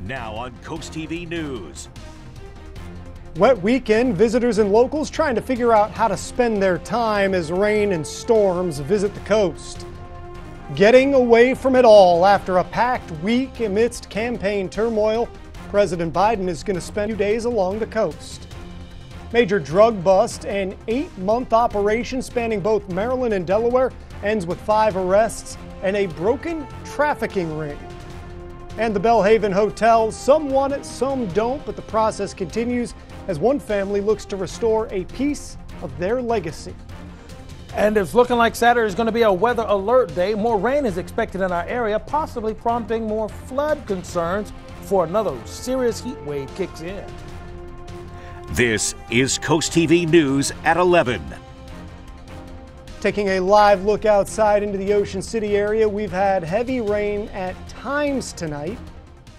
Now on CoastTV News. Wet weekend, visitors and locals trying to figure out how to spend their time as rain and storms visit the coast. Getting away from it all after a packed week amidst campaign turmoil, President Biden is going to spend a few days along the coast. Major drug bust, an 8-month operation spanning both Maryland and Delaware, ends with 5 arrests and a broken trafficking ring. And the Belhaven Hotel, some want it, some don't, but the process continues as one family looks to restore a piece of their legacy. And it's looking like Saturday is going to be a weather alert day. More rain is expected in our area, possibly prompting more flood concerns before another serious heat wave kicks in. This is CoastTV News at 11. Taking a live look outside into the Ocean City area, we've had heavy rain at times tonight.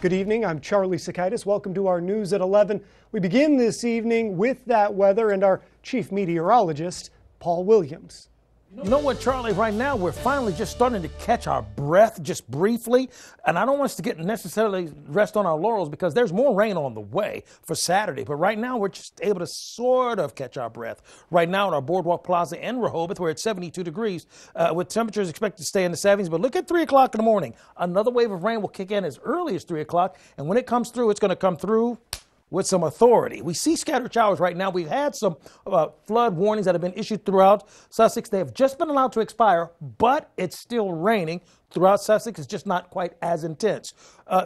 Good evening, I'm Charlie Sakaitis. Welcome to our News at 11. We begin this evening with that weather and our chief meteorologist, Paul Williams. You know what, Charlie, right now we're finally just starting to catch our breath just briefly. And I don't want us to get necessarily rest on our laurels because there's more rain on the way for Saturday. But right now we're just able to sort of catch our breath. Right now at our Boardwalk Plaza in Rehoboth, we're at 72 degrees with temperatures expected to stay in the 70s. But look at 3 o'clock in the morning. Another wave of rain will kick in as early as 3 o'clock. And when it comes through, it's going to come through with some authority. We see scattered showers right now. We've had some flood warnings that have been issued throughout Sussex. They have just been allowed to expire, but it's still raining throughout Sussex. It's just not quite as intense.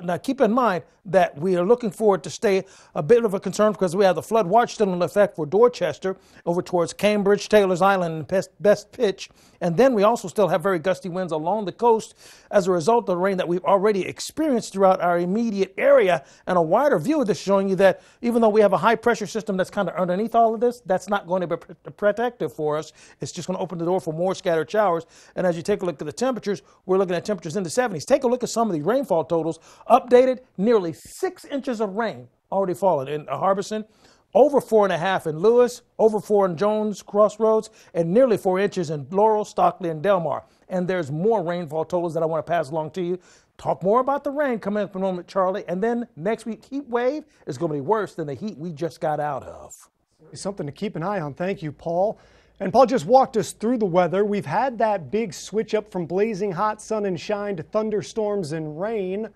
Now, keep in mind that we are looking forward to stay a bit of a concern because we have the flood watch still in effect for Dorchester over towards Cambridge, Taylor's Island, and Best Pitch. And then we also still have very gusty winds along the coast as a result of the rain that we've already experienced throughout our immediate area. And a wider view of this showing you that even though we have a high pressure system that's kind of underneath all of this, that's not going to be protective for us. It's just going to open the door for more scattered showers. And as you take a look at the temperatures, we're looking at temperatures in the 70s. Take a look at some of the rainfall totals. Updated, nearly 6 inches of rain already fallen in Harbison, over 4.5 in Lewis, over 4 in Jones Crossroads, and nearly 4 inches in Laurel, Stockley, and Delmar. And there's more rainfall totals that I want to pass along to you. Talk more about the rain coming up in a moment, Charlie. And then next week, heat wave is going to be worse than the heat we just got out of. Something to keep an eye on. Thank you, Paul. And Paul just walked us through the weather. We've had that big switch up from blazing hot sun and shine to thunderstorms and rain.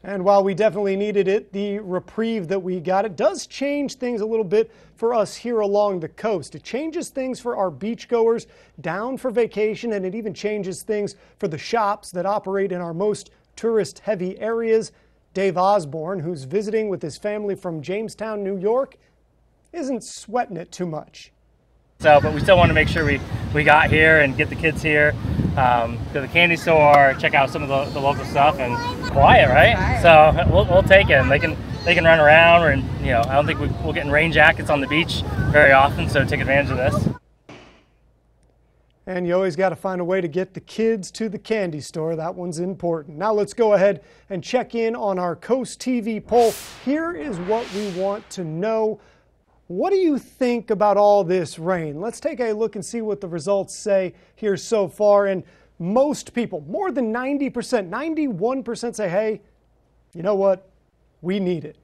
And while we definitely needed it, the reprieve that we got, it does change things a little bit for us here along the coast. It changes things for our beachgoers down for vacation, and it even changes things for the shops that operate in our most tourist-heavy areas. Dave Osborne, who's visiting with his family from Jamestown, New York, isn't sweating it too much. But we still want to make sure we got here and get the kids here, go to the candy store, check out some of the local stuff, and quiet, right? So we'll take it. And they can run around, and I don't think we'll get in rain jackets on the beach very often, so take advantage of this. And you always got to find a way to get the kids to the candy store. That one's important. Now let's go ahead and check in on our Coast TV poll. Here is what we want to know. What do you think about all this rain? Let's take a look and see what the results say here so far. And most people, more than 90%, 91% say, hey, you know what? We need it.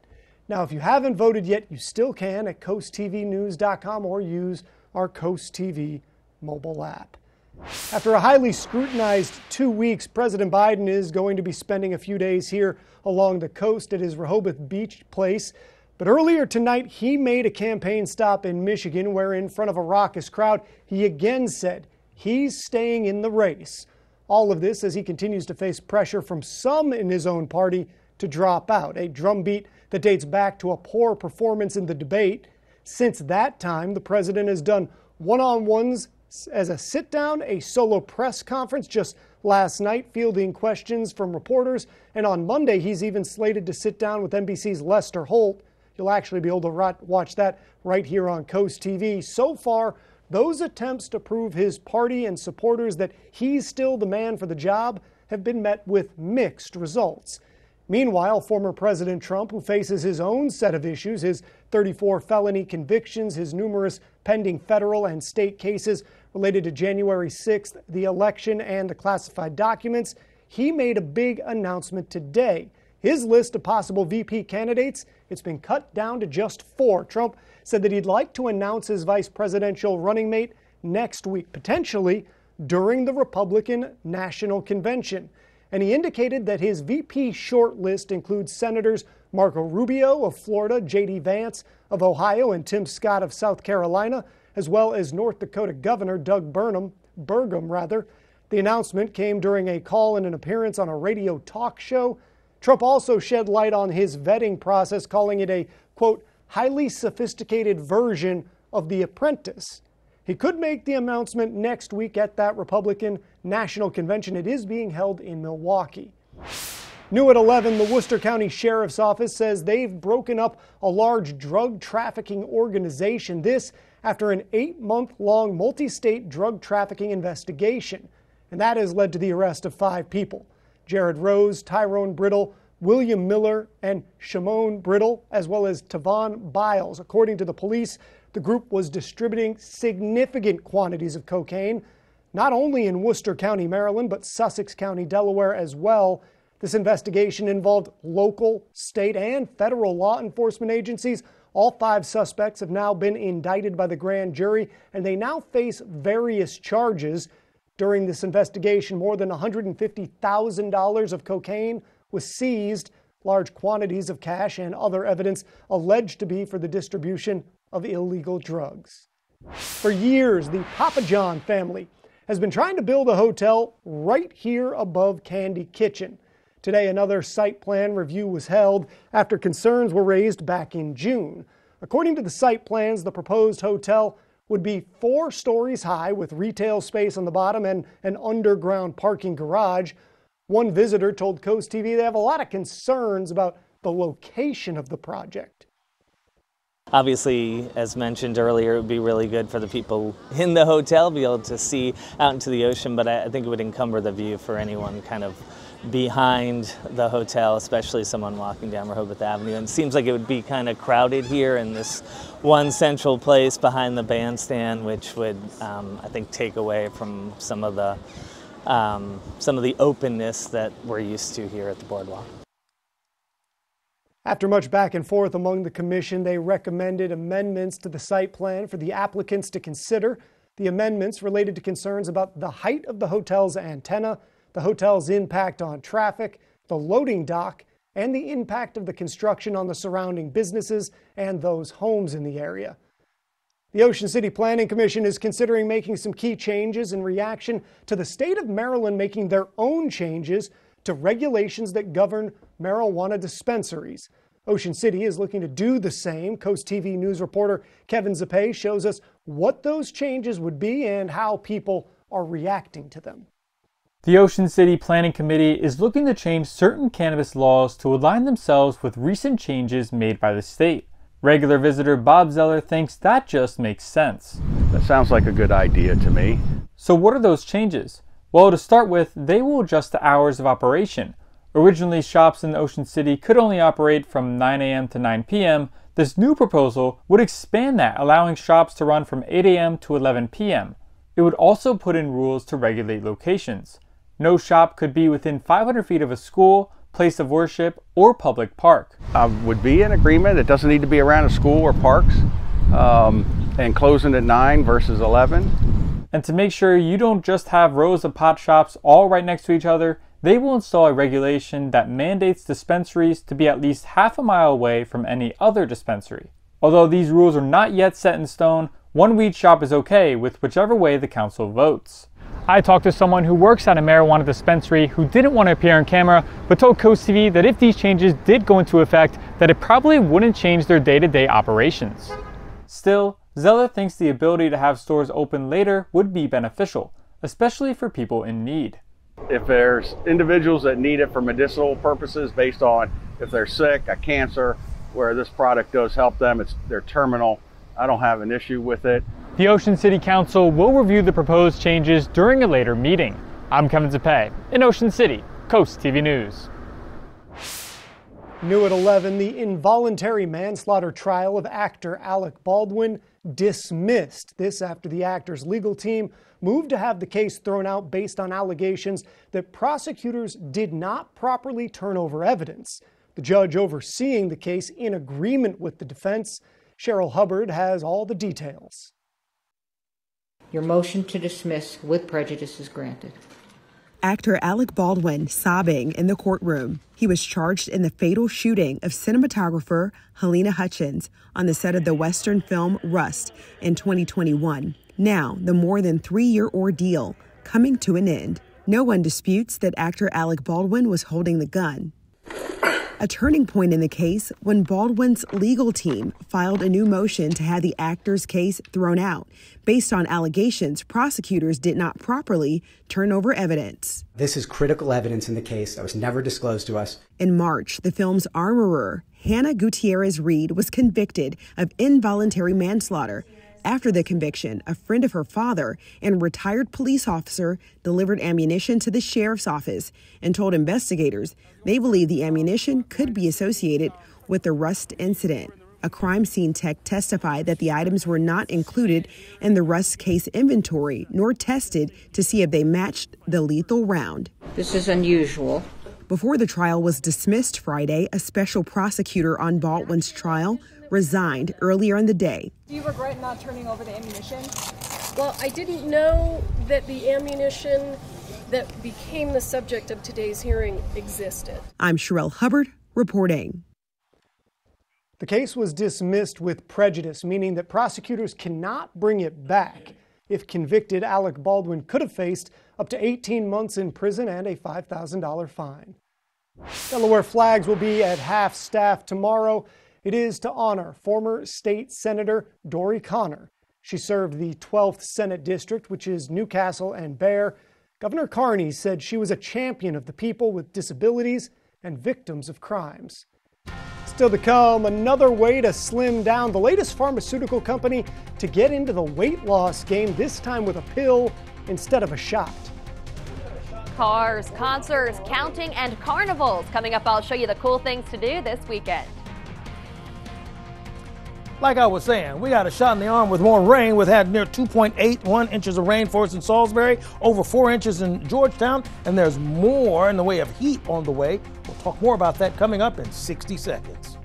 Now, if you haven't voted yet, you still can at coasttvnews.com or use our Coast TV mobile app. After a highly scrutinized 2 weeks, President Biden is going to be spending a few days here along the coast at his Rehoboth Beach place. But earlier tonight, he made a campaign stop in Michigan where in front of a raucous crowd, he again said he's staying in the race. All of this as he continues to face pressure from some in his own party to drop out, a drumbeat that dates back to a poor performance in the debate. Since that time, the president has done one-on-ones as a sit-down, a solo press conference just last night, fielding questions from reporters. And on Monday, he's even slated to sit down with NBC's Lester Holt. You'll actually be able to watch that right here on Coast TV. So far, those attempts to prove his party and supporters that he's still the man for the job have been met with mixed results. Meanwhile, former President Trump, who faces his own set of issues, his 34 felony convictions, his numerous pending federal and state cases related to January 6th, the election, and the classified documents, he made a big announcement today. His list of possible VP candidates, it's been cut down to just 4. Trump said that he'd like to announce his vice presidential running mate next week, potentially during the Republican National Convention. And he indicated that his VP short list includes Senators Marco Rubio of Florida, J.D. Vance of Ohio, and Tim Scott of South Carolina, as well as North Dakota Governor Doug Burgum. The announcement came during a call and an appearance on a radio talk show. Trump also shed light on his vetting process, calling it a, quote, highly sophisticated version of The Apprentice. He could make the announcement next week at that Republican National Convention. It is being held in Milwaukee. New at 11, the Worcester County Sheriff's Office says they've broken up a large drug trafficking organization. This after an 8-month-long multi-state drug trafficking investigation. And that has led to the arrest of 5 people. Jared Rose, Tyrone Brittle, William Miller, and Shimon Brittle, as well as Tavon Biles. According to the police, the group was distributing significant quantities of cocaine, not only in Worcester County, Maryland, but Sussex County, Delaware as well. This investigation involved local, state, and federal law enforcement agencies. All 5 suspects have now been indicted by the grand jury, and they now face various charges. During this investigation, more than $150,000 of cocaine was seized, large quantities of cash and other evidence alleged to be for the distribution of illegal drugs. For years, the Papa John family has been trying to build a hotel right here above Candy Kitchen. Today, another site plan review was held after concerns were raised back in June. According to the site plans, the proposed hotel would be 4 stories high with retail space on the bottom and an underground parking garage. One visitor told CoastTV they have a lot of concerns about the location of the project. Obviously, as mentioned earlier, it would be really good for the people in the hotel, be able to see out into the ocean, but I think it would encumber the view for anyone kind of behind the hotel, especially someone walking down Rehoboth Avenue. And it seems like it would be kind of crowded here in this one central place behind the bandstand, which would, I think, take away from some of the openness that we're used to here at the boardwalk. After much back and forth among the commission, they recommended amendments to the site plan for the applicants to consider. The amendments related to concerns about the height of the hotel's antenna, the hotel's impact on traffic, the loading dock, and the impact of the construction on the surrounding businesses and those homes in the area. The Ocean City Planning Commission is considering making some key changes in reaction to the state of Maryland making their own changes to regulations that govern marijuana dispensaries. Ocean City is looking to do the same. CoastTV News reporter Kevin Zappe shows us what those changes would be and how people are reacting to them. The Ocean City Planning Committee is looking to change certain cannabis laws to align themselves with recent changes made by the state. Regular visitor Bob Zeller thinks that just makes sense. That sounds like a good idea to me. So what are those changes? Well, to start with, they will adjust the hours of operation. Originally, shops in Ocean City could only operate from 9 a.m. to 9 p.m. This new proposal would expand that, allowing shops to run from 8 a.m. to 11 p.m. It would also put in rules to regulate locations. No shop could be within 500 feet of a school, place of worship, or public park. I would be in agreement. It doesn't need to be around a school or parks, and closing at 9 versus 11. And to make sure you don't just have rows of pot shops all right next to each other, they will install a regulation that mandates dispensaries to be at least half a mile away from any other dispensary. Although these rules are not yet set in stone, one weed shop is okay with whichever way the council votes. I talked to someone who works at a marijuana dispensary who didn't want to appear on camera, but told CoastTV that if these changes did go into effect, that it probably wouldn't change their day-to-day operations. Still, Zeller thinks the ability to have stores open later would be beneficial, especially for people in need. If there's individuals that need it for medicinal purposes based on if they're sick, a cancer, where this product does help them, they're terminal, I don't have an issue with it. The Ocean City Council will review the proposed changes during a later meeting. I'm Kevin Zappe in Ocean City, CoastTV News. New at 11, the involuntary manslaughter trial of actor Alec Baldwin dismissed. This after the actor's legal team moved to have the case thrown out based on allegations that prosecutors did not properly turn over evidence. The judge overseeing the case in agreement with the defense. Cheryl Hubbard has all the details. Your motion to dismiss with prejudice is granted. Actor Alec Baldwin sobbing in the courtroom. He was charged in the fatal shooting of cinematographer Helena Hutchins on the set of the Western film Rust in 2021. Now, the more than 3-year ordeal coming to an end. No one disputes that actor Alec Baldwin was holding the gun. A turning point in the case when Baldwin's legal team filed a new motion to have the actor's case thrown out based on allegations prosecutors did not properly turn over evidence. This is critical evidence in the case that was never disclosed to us. In March, the film's armorer, Hannah Gutierrez-Reed, was convicted of involuntary manslaughter. After the conviction, a friend of her father and a retired police officer delivered ammunition to the sheriff's office and told investigators they believe the ammunition could be associated with the Rust incident. A crime scene tech testified that the items were not included in the Rust case inventory nor tested to see if they matched the lethal round. This is unusual. Before the trial was dismissed Friday, a special prosecutor on Baldwin's trial resigned earlier in the day. Do you regret not turning over the ammunition? Well, I didn't know that the ammunition that became the subject of today's hearing existed. I'm Cheryl Hubbard reporting. The case was dismissed with prejudice, meaning that prosecutors cannot bring it back. If convicted, Alec Baldwin could have faced up to 18 months in prison and a $5,000 fine. Delaware flags will be at half-staff tomorrow. It is to honor former state senator Dory Connor. She served the 12th Senate District, which is Newcastle and Bear. Governor Carney said she was a champion of the people with disabilities and victims of crimes. Still to come, another way to slim down. The latest pharmaceutical company to get into the weight loss game, this time with a pill instead of a shot. Cars, concerts, counting, and carnivals. Coming up, I'll show you the cool things to do this weekend. Like I was saying, we got a shot in the arm with more rain. We've had near 2.81 inches of rain for us in Salisbury, over 4 inches in Georgetown, and there's more in the way of heat on the way. We'll talk more about that coming up in 60 seconds.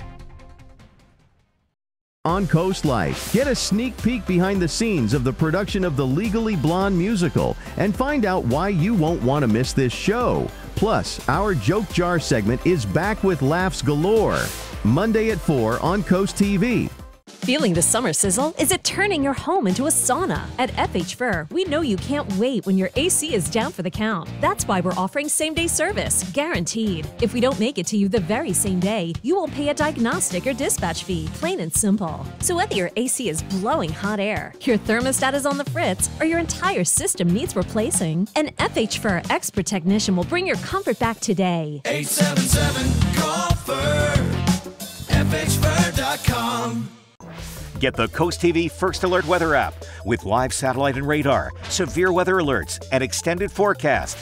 On Coast Life, get a sneak peek behind the scenes of the production of the Legally Blonde musical and find out why you won't want to miss this show. Plus, our Joke Jar segment is back with laughs galore. Monday at 4 on Coast TV. Feeling the summer sizzle? Is it turning your home into a sauna? At FH Fur, we know you can't wait when your AC is down for the count. That's why we're offering same-day service, guaranteed. If we don't make it to you the very same day, you will pay a diagnostic or dispatch fee, plain and simple. So whether your AC is blowing hot air, your thermostat is on the fritz, or your entire system needs replacing, an FH Fur expert technician will bring your comfort back today. 877-CALL-FUR, FHFur.com. Get the Coast TV First Alert weather app with live satellite and radar, severe weather alerts, and extended forecast.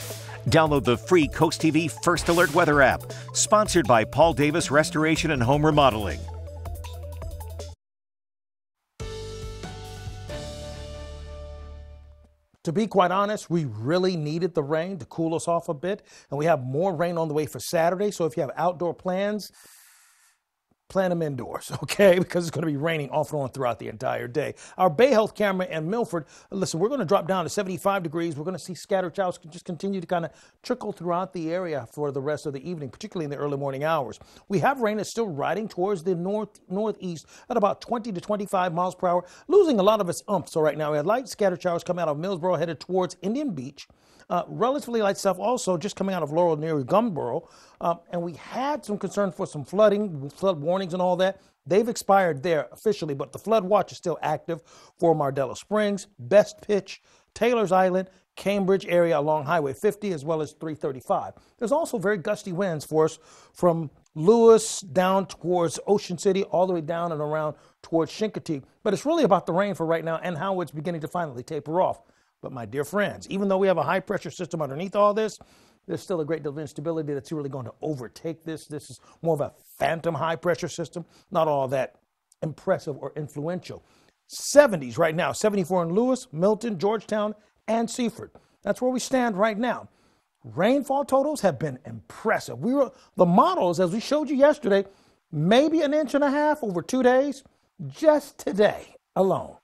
Download the free Coast TV First Alert weather app, sponsored by Paul Davis Restoration and Home Remodeling. To be quite honest, we really needed the rain to cool us off a bit, and we have more rain on the way for Saturday, so if you have outdoor plans, plan them indoors, okay? Because it's going to be raining off and on throughout the entire day. Our Bay Health camera in Milford, listen, we're going to drop down to 75 degrees. We're going to see scattered showers just continue to kind of trickle throughout the area for the rest of the evening, particularly in the early morning hours. We have rain that's still riding towards the northeast at about 20 to 25 miles per hour, losing a lot of its umph. So right now we had light scattered showers coming out of Millsboro headed towards Indian Beach. Relatively light stuff also just coming out of Laurel near Gumboro. And we had some concern for some flooding, flood warnings and all that. They've expired there officially, but the flood watch is still active for Mardella Springs, Best Pitch, Taylor's Island, Cambridge area along Highway 50, as well as 335. There's also very gusty winds for us from Lewis down towards Ocean City, all the way down and around towards Chincoteague. But it's really about the rain for right now and how it's beginning to finally taper off. But my dear friends, even though we have a high pressure system underneath all this, there's still a great deal of instability that's really going to overtake this. This is more of a phantom high pressure system, not all that impressive or influential. 70s right now, 74 in Lewis, Milton, Georgetown, and Seaford. That's where we stand right now. Rainfall totals have been impressive. The models, as we showed you yesterday, maybe 1.5 inches over 2 days, just today alone.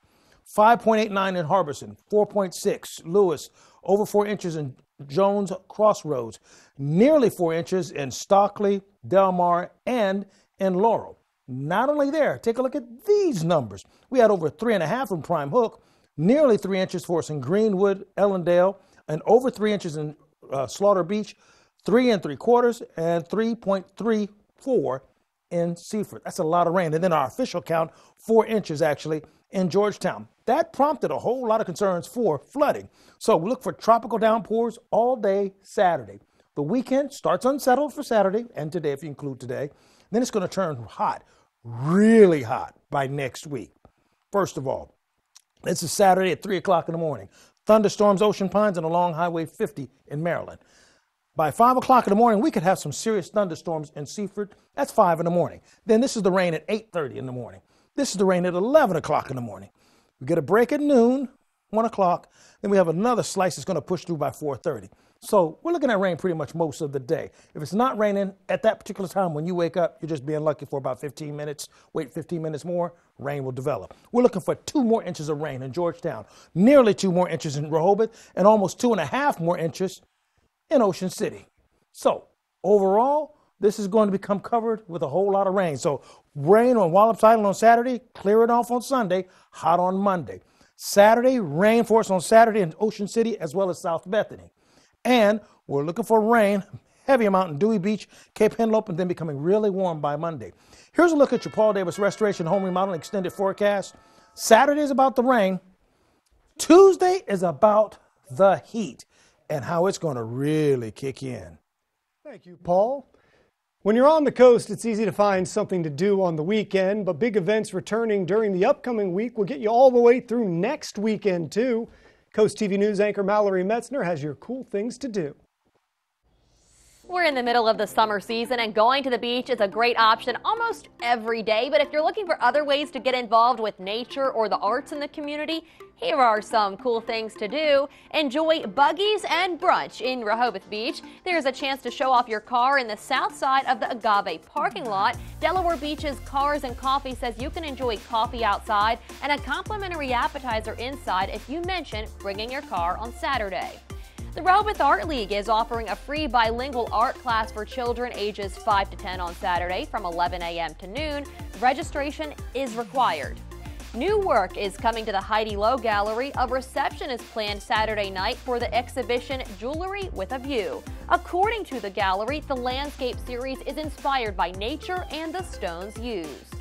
5.89 in Harbison, 4.6 Lewis, over 4 inches in Jones Crossroads, nearly 4 inches in Stockley, Del Mar, and in Laurel. Not only there, take a look at these numbers. We had over 3.5 in Prime Hook, nearly 3 inches for us in Greenwood, Ellendale, and over 3 inches in Slaughter Beach, 3 3/4, and 3.34 in Seaford. That's a lot of rain. And then our official count, 4 inches actually in Georgetown. That prompted a whole lot of concerns for flooding. So we look for tropical downpours all day Saturday. The weekend starts unsettled for Saturday and today, if you include today. Then it's going to turn hot, really hot by next week. First of all, this is Saturday at 3 o'clock in the morning. Thunderstorms, Ocean Pines, and along Highway 50 in Maryland. By 5 o'clock in the morning, we could have some serious thunderstorms in Seaford. That's 5 in the morning. Then this is the rain at 8:30 in the morning. This is the rain at 11 o'clock in the morning. We get a break at noon, 1 o'clock. Then we have another slice that's going to push through by 4:30. So we're looking at rain pretty much most of the day. If it's not raining at that particular time when you wake up, you're just being lucky for about 15 minutes. Wait 15 minutes more, rain will develop. We're looking for 2 more inches of rain in Georgetown, nearly 2 more inches in Rehoboth, and almost 2.5 more inches in Ocean City. So overall, this is going to become covered with a whole lot of rain. So rain on Wallops Island on Saturday, clear it off on Sunday, hot on Monday. Saturday, rain for us on Saturday in Ocean City as well as South Bethany. And we're looking for rain, heavy amount in Dewey Beach, Cape Henlope, and then becoming really warm by Monday. Here's a look at your Paul Davis Restoration Home Remodeling Extended Forecast. Saturday is about the rain. Tuesday is about the heat and how it's going to really kick in. Thank you, Paul. When you're on the coast, it's easy to find something to do on the weekend, but big events returning during the upcoming week will get you all the way through next weekend, too. Coast TV News anchor Mallory Metzner has your cool things to do. We're in the middle of the summer season, and going to the beach is a great option almost every day. But if you're looking for other ways to get involved with nature or the arts in the community, here are some cool things to do. Enjoy buggies and brunch in Rehoboth Beach. There's a chance to show off your car in the south side of the Agave parking lot. Delaware Beach's Cars and Coffee says you can enjoy coffee outside and a complimentary appetizer inside if you mention bringing your car on Saturday. The Rehoboth Art League is offering a free bilingual art class for children ages 5 to 10 on Saturday from 11 a.m. to noon. Registration is required. New work is coming to the Heidi Low Gallery. A reception is planned Saturday night for the exhibition Jewelry with a View. According to the gallery, the landscape series is inspired by nature and the stones used.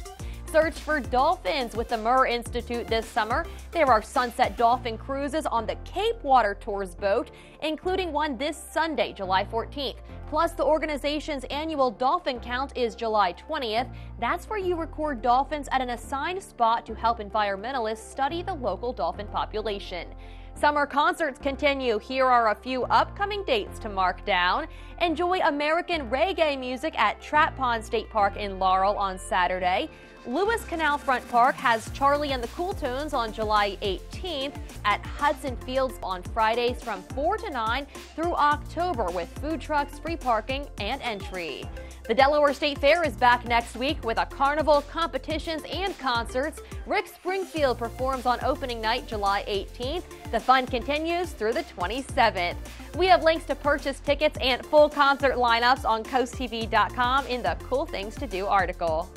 Search for dolphins with the Murr Institute this summer. There are sunset dolphin cruises on the Cape Water Tours boat, including one this Sunday, July 14th. Plus, the organization's annual dolphin count is July 20th. That's where you record dolphins at an assigned spot to help environmentalists study the local dolphin population. Summer concerts continue. Here are a few upcoming dates to mark down. Enjoy American reggae music at Trap Pond State Park in Laurel on Saturday. Lewis Canal Front Park has Charlie and the Cool Tunes on July 18th. At Hudson Fields on Fridays from 4 to 9 through October with food trucks, free parking, and entry. The Delaware State Fair is back next week with a carnival, competitions, and concerts. Rick Springfield performs on opening night, July 18th. The fun continues through the 27th. We have links to purchase tickets and full concert lineups on CoastTV.com in the Cool Things to Do article.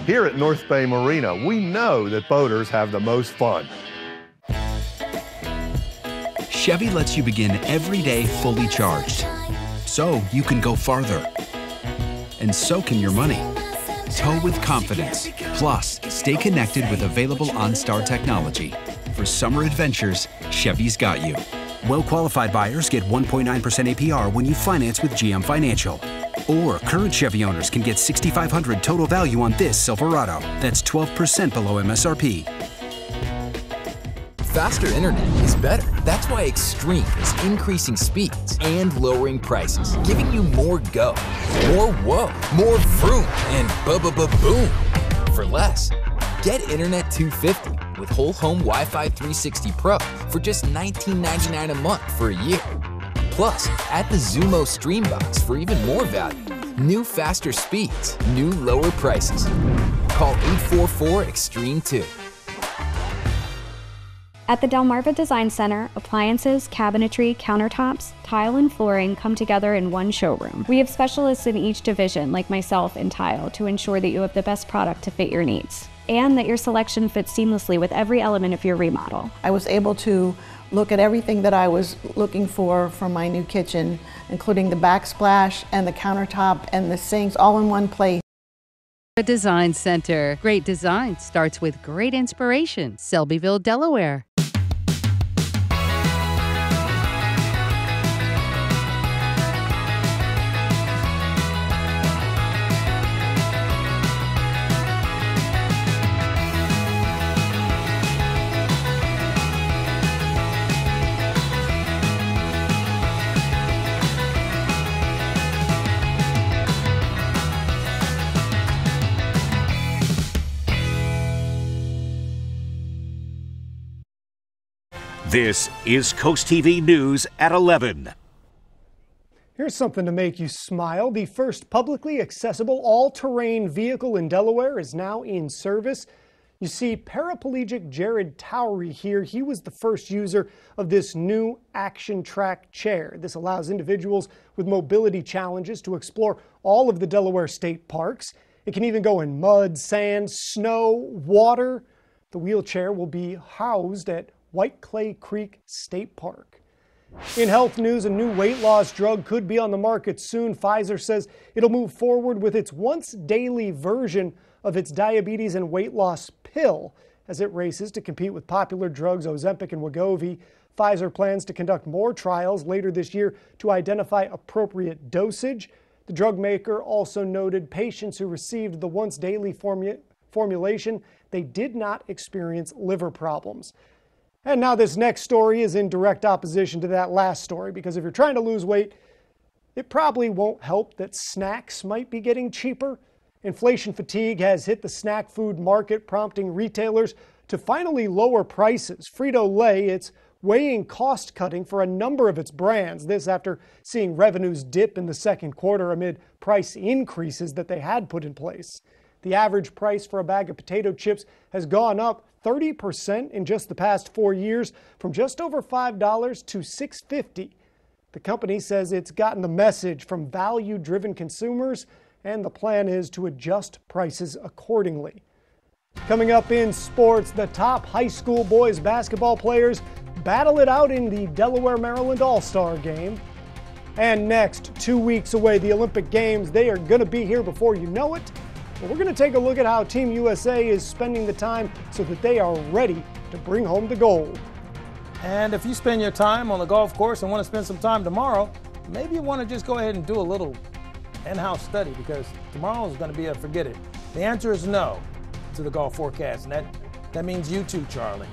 Here at North Bay Marina, we know that boaters have the most fun. Chevy lets you begin every day fully charged, so you can go farther. And so can your money. Tow with confidence. Plus, stay connected with available OnStar technology. For summer adventures, Chevy's got you. Well-qualified buyers get 1.9% APR when you finance with GM Financial. Or current Chevy owners can get $6,500 total value on this Silverado. That's 12% below MSRP. Faster internet is better. That's why Extreme is increasing speeds and lowering prices, giving you more go, more whoa, more vroom, and bu-bu-bu-boom. for less. Get Internet 250 with Whole Home Wi-Fi 360 Pro for just $19.99 a month for a year. Plus, add the Xumo Stream Box for even more value. New faster speeds, new lower prices. Call 844-EXTREME2. At the Delmarva Design Center, appliances, cabinetry, countertops, tile, and flooring come together in one showroom. We have specialists in each division, like myself in tile, to ensure that you have the best product to fit your needs, and that your selection fits seamlessly with every element of your remodel. I was able to look at everything that I was looking for from my new kitchen, including the backsplash and the countertop and the sinks all in one place. Design Center. Great design starts with great inspiration. Selbyville, Delaware. This is Coast TV News at 11. Here's something to make you smile. The first publicly accessible all-terrain vehicle in Delaware is now in service. You see paraplegic Jared Towery here. He was the first user of this new Action Track chair. This allows individuals with mobility challenges to explore all of the Delaware state parks. It can even go in mud, sand, snow, water. The wheelchair will be housed at White Clay Creek State Park. In health news, a new weight loss drug could be on the market soon. Pfizer says it'll move forward with its once daily version of its diabetes and weight loss pill as it races to compete with popular drugs Ozempic and Wegovy. Pfizer plans to conduct more trials later this year to identify appropriate dosage. The drug maker also noted patients who received the once daily formulation, they did not experience liver problems. And now this next story is in direct opposition to that last story, because if you're trying to lose weight, it probably won't help that snacks might be getting cheaper. Inflation fatigue has hit the snack food market, prompting retailers to finally lower prices. Frito-Lay, it's weighing cost cutting for a number of its brands. This after seeing revenues dip in the second quarter amid price increases that they had put in place. The average price for a bag of potato chips has gone up 30% in just the past 4 years, from just over $5 to $6.50. The company says it's gotten the message from value-driven consumers, and the plan is to adjust prices accordingly. Coming up in sports, the top high school boys basketball players battle it out in the Delaware-Maryland All-Star game. And next, 2 weeks away, the Olympic Games, they are going to be here before you know it. But we're going to take a look at how Team USA is spending the time so that they are ready to bring home the gold. And if you spend your time on the golf course and want to spend some time tomorrow, maybe you want to just go ahead and do a little in-house study, because tomorrow is going to be a forget it. The answer is no to the golf forecast, and that means you too, Charlie.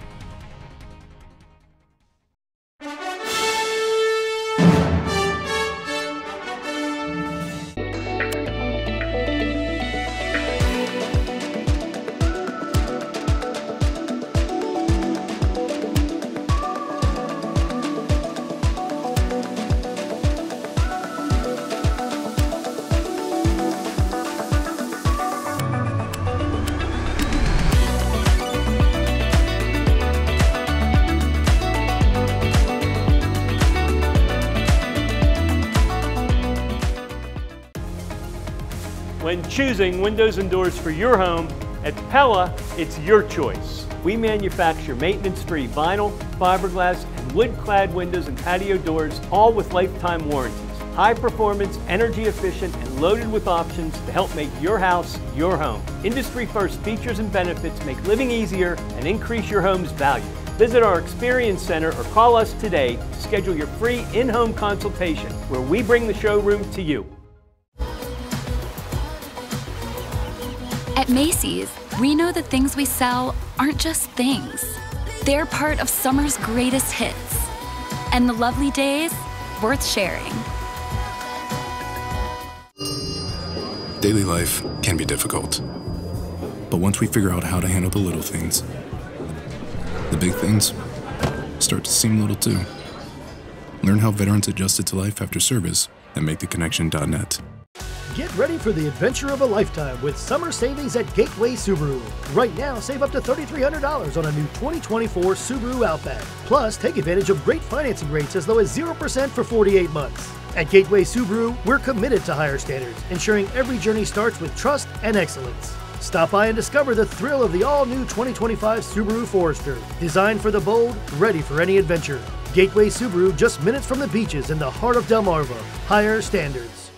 When choosing windows and doors for your home, at Pella, it's your choice. We manufacture maintenance-free vinyl, fiberglass, and wood-clad windows and patio doors, all with lifetime warranties. High performance, energy efficient, and loaded with options to help make your house your home. Industry-first features and benefits make living easier and increase your home's value. Visit our Experience Center or call us today to schedule your free in-home consultation, where we bring the showroom to you. At Macy's, we know the things we sell aren't just things. They're part of summer's greatest hits, and the lovely days worth sharing. Daily life can be difficult. But once we figure out how to handle the little things, the big things start to seem little too. Learn how veterans adjusted to life after service at MakeTheConnection.net. Get ready for the adventure of a lifetime with summer savings at Gateway Subaru. Right now, save up to $3,300 on a new 2024 Subaru Outback. Plus, take advantage of great financing rates as low as 0% for 48 months. At Gateway Subaru, we're committed to higher standards, ensuring every journey starts with trust and excellence. Stop by and discover the thrill of the all-new 2025 Subaru Forester. Designed for the bold, ready for any adventure. Gateway Subaru, just minutes from the beaches in the heart of Delmarva. Higher standards.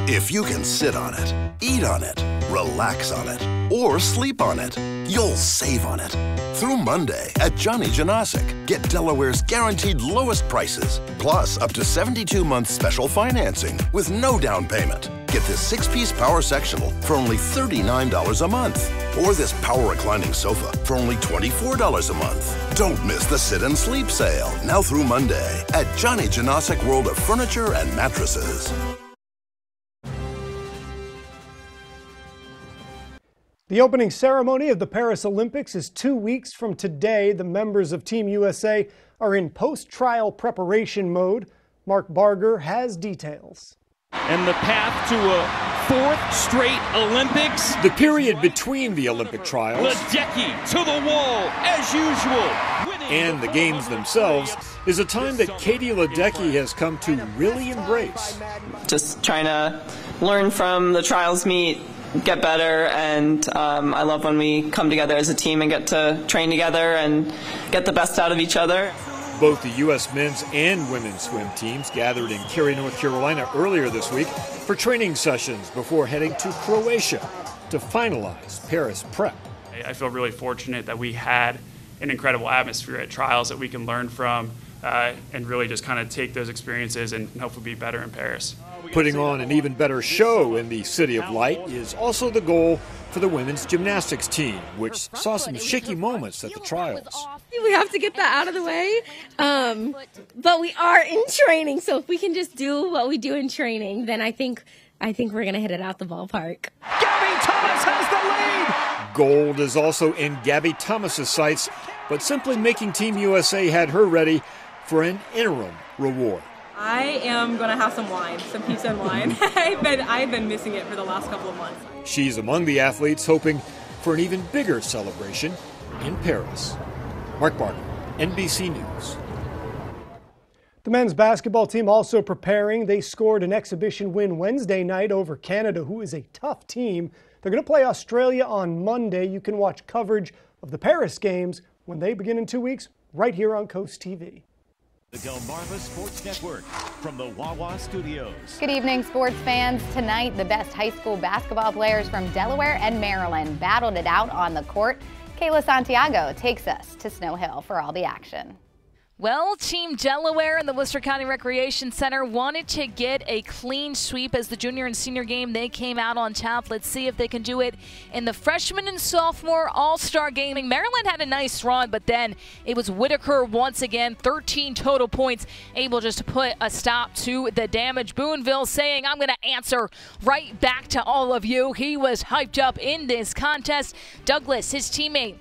If you can sit on it, eat on it, relax on it, or sleep on it, you'll save on it. Through Monday at Johnny Janasic, get Delaware's guaranteed lowest prices, plus up to 72-month special financing with no down payment. Get this 6-piece power sectional for only $39 a month, or this power reclining sofa for only $24 a month. Don't miss the sit and sleep sale, now through Monday at Johnny Janasic World of Furniture and Mattresses. The opening ceremony of the Paris Olympics is 2 weeks from today. The members of Team USA are in post-trial preparation mode. Mark Barger has details. And the path to a 4th straight Olympics. The period between the Olympic trials, Ledecky to the wall, as usual. And the games themselves is a time that Katie Ledecky has come to really embrace. Just trying to learn from the trials meet, get better, and I love when we come together as a team and get to train together and get the best out of each other. Both the U.S. men's and women's swim teams gathered in Cary, North Carolina earlier this week for training sessions before heading to Croatia to finalize Paris prep. I feel really fortunate that we had an incredible atmosphere at trials that we can learn from and really just kind of take those experiences and hopefully be better in Paris. Putting on an even better show in the City of Light is also the goal for the women's gymnastics team, which saw some shaky moments at the trials. We have to get that out of the way, but we are in training, so if we can just do what we do in training, then I think we're going to hit it out the ballpark. Gabby Thomas has the lead! Gold is also in Gabby Thomas's sights, but simply making Team USA had her ready for an interim reward. I am going to have some wine, some pizza and wine. I've been missing it for the last couple of months. She's among the athletes hoping for an even bigger celebration in Paris. Mark Barger, NBC News. The men's basketball team also preparing. They scored an exhibition win Wednesday night over Canada, who is a tough team. They're going to play Australia on Monday. You can watch coverage of the Paris games when they begin in 2 weeks right here on Coast TV. The Delmarva Sports Network from the Wawa Studios. Good evening, sports fans. Tonight, the best high school basketball players from Delaware and Maryland battled it out on the court. Kayla Santiago takes us to Snow Hill for all the action. Well, Team Delaware and the Worcester County Recreation Center wanted to get a clean sweep as the junior and senior game. They came out on top. Let's see if they can do it in the freshman and sophomore all-star game. Maryland had a nice run, but then it was Whitaker once again, 13 total points, able just to put a stop to the damage. Boonville saying, I'm going to answer right back to all of you. He was hyped up in this contest. Douglas, his teammate,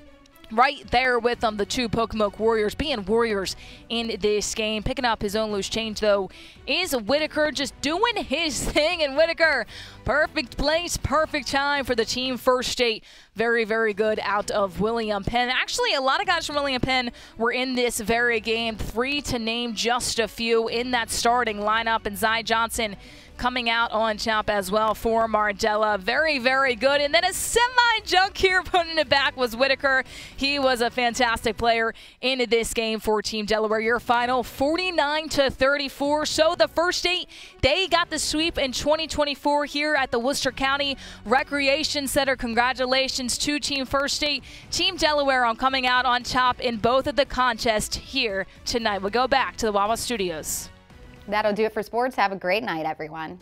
right there with them, the two Pocomoke Warriors being Warriors in this game. Picking up his own loose change, though, is Whitaker just doing his thing. And Whitaker, perfect place, perfect time for the team first state. Very, very good out of William Penn. Actually, a lot of guys from William Penn were in this very game. 3 to name just a few in that starting lineup. And Zy Johnson coming out on top as well for Mardella. Very, very good. And then a semi-junk here putting it back was Whitaker. He was a fantastic player in this game for Team Delaware. Your final 49-34. So the first state, they got the sweep in 2024 here at the Worcester County Recreation Center. Congratulations to Team First State. Team Delaware on coming out on top in both of the contests here tonight. We'll go back to the Wawa Studios. That'll do it for sports. Have a great night, everyone.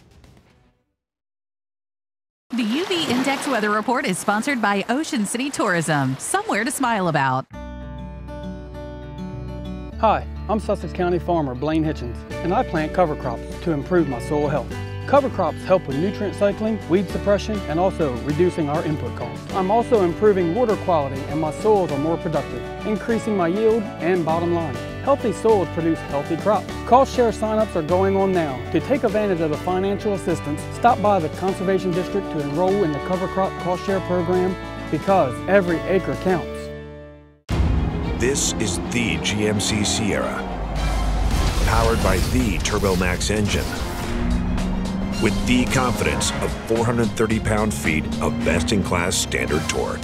The UV Index Weather Report is sponsored by Ocean City Tourism. Somewhere to smile about. Hi, I'm Sussex County farmer Blaine Hitchens, and I plant cover crops to improve my soil health. Cover crops help with nutrient cycling, weed suppression, and also reducing our input costs. I'm also improving water quality and my soils are more productive, increasing my yield and bottom line. Healthy soils produce healthy crops. Cost share signups are going on now. To take advantage of the financial assistance, stop by the Conservation District to enroll in the Cover Crop Cost Share program because every acre counts. This is the GMC Sierra, powered by the TurboMax engine, with the confidence of 430 pound-feet of best-in-class standard torque.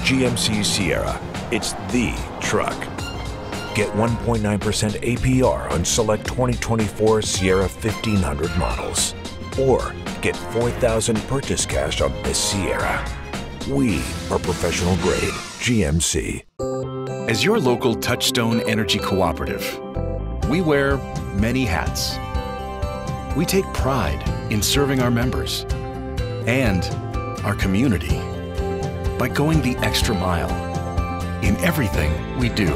GMC Sierra, it's the truck. Get 1.9% APR on select 2024 Sierra 1500 models. Or get $4,000 purchase cash on this Sierra. We are professional grade GMC. As your local Touchstone Energy Cooperative, we wear many hats. We take pride in serving our members and our community by going the extra mile in everything we do.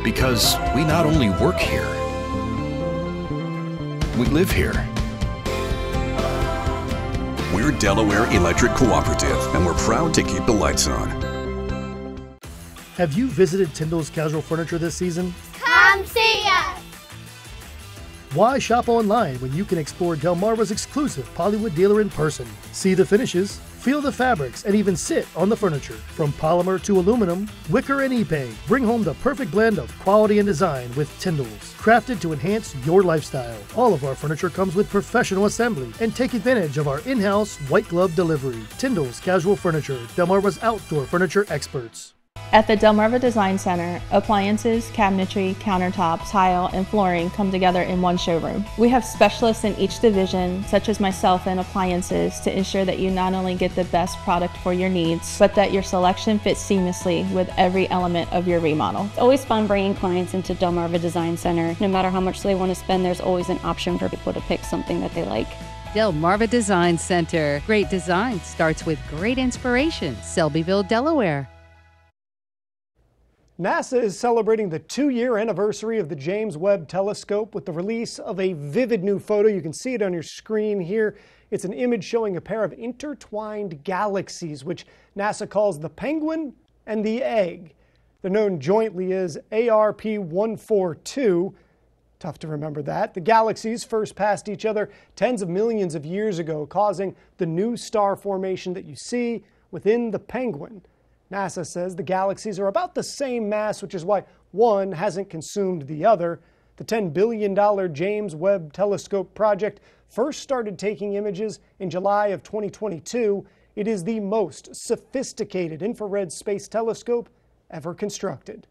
Because we not only work here, we live here. We're Delaware Electric Cooperative, and we're proud to keep the lights on. Have you visited Tyndall's Casual Furniture this season? Come see us! Why shop online when you can explore Delmarva's exclusive Hollywood dealer in person? See the finishes, feel the fabrics, and even sit on the furniture. From polymer to aluminum, wicker and epay, bring home the perfect blend of quality and design with Tyndall's. Crafted to enhance your lifestyle. All of our furniture comes with professional assembly, and take advantage of our in-house white glove delivery. Tyndall's Casual Furniture, Delmarva's outdoor furniture experts. At the Delmarva Design Center, appliances, cabinetry, countertops, tile, and flooring come together in one showroom. We have specialists in each division, such as myself in appliances, to ensure that you not only get the best product for your needs, but that your selection fits seamlessly with every element of your remodel. It's always fun bringing clients into Delmarva Design Center. No matter how much they want to spend, there's always an option for people to pick something that they like. Delmarva Design Center. Great design starts with great inspiration. Selbyville, Delaware. NASA is celebrating the 2-year anniversary of the James Webb Telescope with the release of a vivid new photo. You can see it on your screen here. It's an image showing a pair of intertwined galaxies, which NASA calls the Penguin and the Egg. They're known jointly as ARP-142. Tough to remember that. The galaxies first passed each other tens of millions of years ago, causing the new star formation that you see within the Penguin. NASA says the galaxies are about the same mass, which is why one hasn't consumed the other. The $10 billion James Webb Telescope project first started taking images in July of 2022. It is the most sophisticated infrared space telescope ever constructed.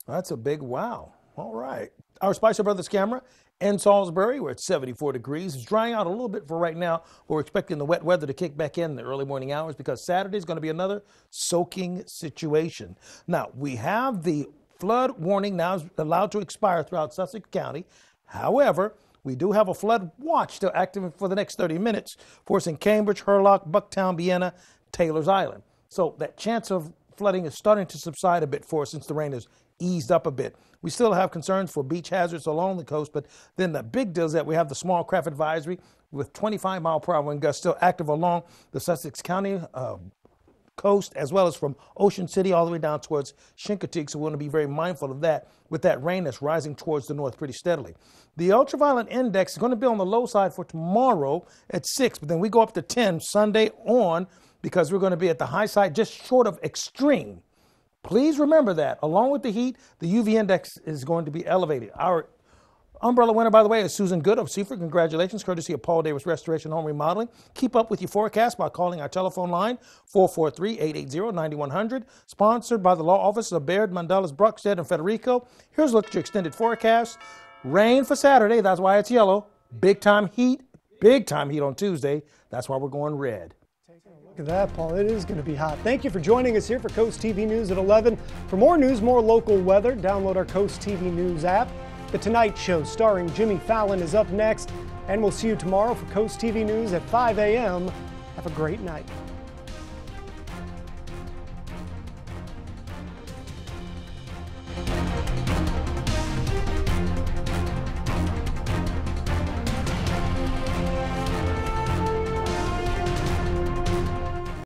That's a big wow. All right. Our Spicer Brothers camera in Salisbury, we're at 74 degrees. It's drying out a little bit for right now. We're expecting the wet weather to kick back in the early morning hours because Saturday is going to be another soaking situation. Now, we have the flood warning now allowed to expire throughout Sussex County. However, we do have a flood watch still active for the next 30 minutes for us in Cambridge, Hurlock, Bucktown, Vienna, Taylor's Island. So that chance of flooding is starting to subside a bit for us since the rain has eased up a bit. We still have concerns for beach hazards along the coast, but then the big deal is that we have the small craft advisory with 25-mile-per-hour wind gusts still active along the Sussex County coast, as well as from Ocean City all the way down towards Chincoteague, so we want to be very mindful of that with that rain that's rising towards the north pretty steadily. The ultraviolet index is going to be on the low side for tomorrow at 6, but then we go up to 10 Sunday on because we're going to be at the high side just short of extreme. Please remember that. Along with the heat, the UV index is going to be elevated. Our umbrella winner, by the way, is Susan Good of Seaford. Congratulations, courtesy of Paul Davis Restoration Home Remodeling. Keep up with your forecast by calling our telephone line, 443-880-9100. Sponsored by the law offices of Baird, Mandelas, Bruckstead, and Federico. Here's a look at your extended forecast. Rain for Saturday. That's why it's yellow. Big time heat on Tuesday. That's why we're going red. Look at that, Paul. It is going to be hot. Thank you for joining us here for Coast TV News at 11. For more news, more local weather, download our Coast TV News app. The Tonight Show starring Jimmy Fallon is up next. And we'll see you tomorrow for Coast TV News at 5 a.m. Have a great night.